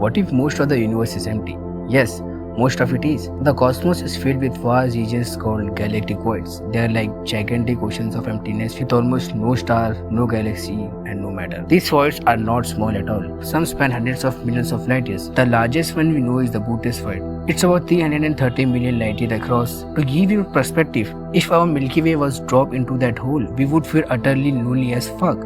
what if most of the universe is empty? Yes, most of it is. The cosmos is filled with vast regions called galactic voids. They are like gigantic oceans of emptiness with almost no star, no galaxy, and no matter. These voids are not small at all. Some span hundreds of millions of light years. The largest one we know is the Bootes void. It's about 330 million light years across. To give you perspective, if our Milky Way was dropped into that hole, we would feel utterly lonely as fuck.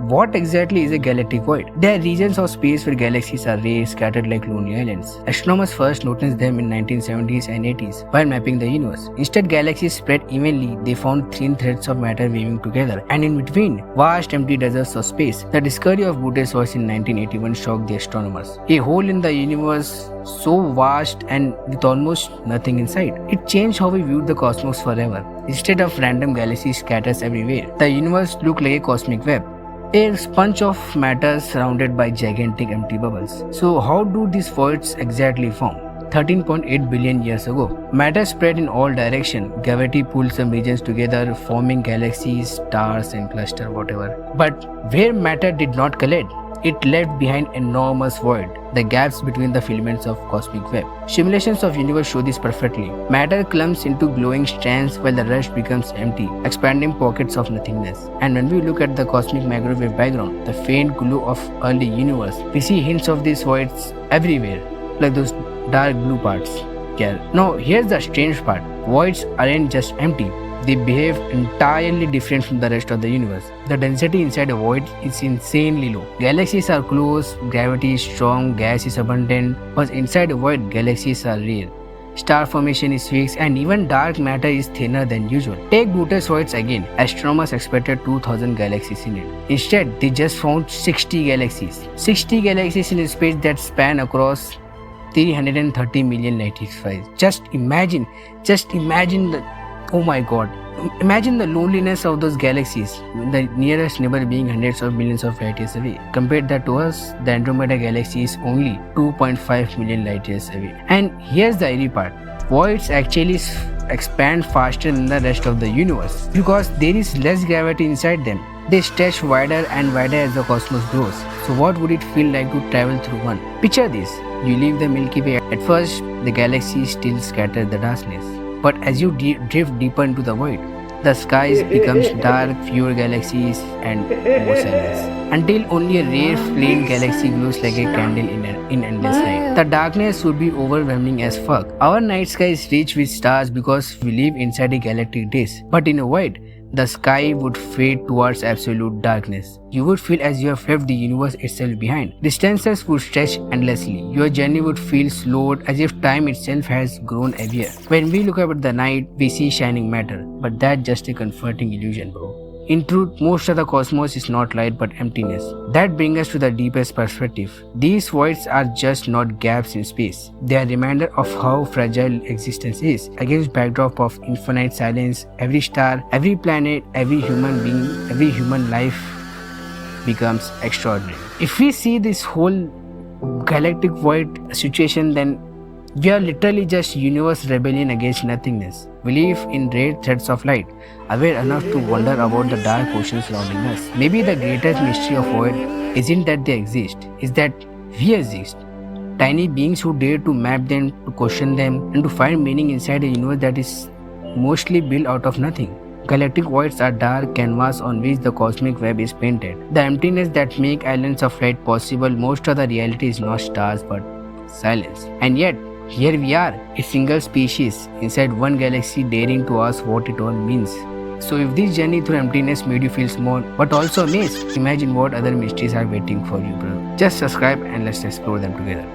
What exactly is a galactic void? They are regions of space where galaxies are rare, scattered like lonely islands. Astronomers first noticed them in 1970s and 80s while mapping the universe. Instead, galaxies spread evenly. They found thin threads of matter weaving together, and in between, vast empty deserts of space. The discovery of Bootes void in 1981 shocked the astronomers. A hole in the universe so vast and with almost nothing inside. It changed how we viewed the cosmos forever. Instead of random galaxies scattered everywhere, the universe looked like a cosmic web. A sponge of matter surrounded by gigantic empty bubbles. So how do these voids exactly form? 13.8 billion years ago, matter spread in all directions. Gravity pulled some regions together, forming galaxies, stars and cluster, whatever. But where matter did not collide, it left behind enormous void, the gaps between the filaments of cosmic web. Simulations of universe show this perfectly. Matter clumps into glowing strands while the rest becomes empty, expanding pockets of nothingness. And when we look at the cosmic microwave background, the faint glow of early universe, we see hints of these voids everywhere, like those dark blue parts. Now here's the strange part. Voids aren't just empty. They behave entirely different from the rest of the universe. The density inside a void is insanely low. Galaxies are close, gravity is strong, gas is abundant, but inside a void, galaxies are rare. Star formation is fixed, and even dark matter is thinner than usual. Take Bootes voids again. Astronomers expected 2000 galaxies in it. Instead, they just found 60 galaxies. 60 galaxies in space that span across 330 million light years. Just imagine the oh my god. Imagine the loneliness of those galaxies, the nearest neighbor being hundreds of millions of light years away. Compare that to us, the Andromeda galaxy is only 2.5 million light years away. And here's the eerie part. Voids actually expand faster than the rest of the universe because there is less gravity inside them. They stretch wider and wider as the cosmos grows. So what would it feel like to travel through one? Picture this. You leave the Milky Way. At first, the galaxies still scatter the darkness. But as you drift deeper into the void, the skies becomes dark, fewer galaxies and more silence. Until only a rare faint galaxy glows like a candle in endless night. The darkness would be overwhelming as fuck. Our night sky is rich with stars because we live inside a galactic disk. But in a void, the sky would fade towards absolute darkness. You would feel as you have left the universe itself behind. Distances would stretch endlessly. Your journey would feel slowed as if time itself has grown heavier. When we look up at the night, we see shining matter. But that's just a comforting illusion, bro. In truth, most of the cosmos is not light but emptiness. That brings us to the deepest perspective. These voids are just not gaps in space. They are a reminder of how fragile existence is. Against backdrop of infinite silence, every star, every planet, every human being, every human life becomes extraordinary. If we see this whole galactic void situation, then we are literally just universe rebellion against nothingness. We live in rare threads of light, aware enough to wonder about the dark oceans surrounding us. Maybe the greatest mystery of void isn't that they exist, it's that we exist. Tiny beings who dare to map them, to question them, and to find meaning inside a universe that is mostly built out of nothing. Galactic voids are dark canvas on which the cosmic web is painted. The emptiness that makes islands of light possible. Most of the reality is not stars but silence. And yet, here we are, a single species inside one galaxy daring to ask what it all means. So if this journey through emptiness made you feel small but also amazed, imagine what other mysteries are waiting for you, bro. Just subscribe and let's explore them together.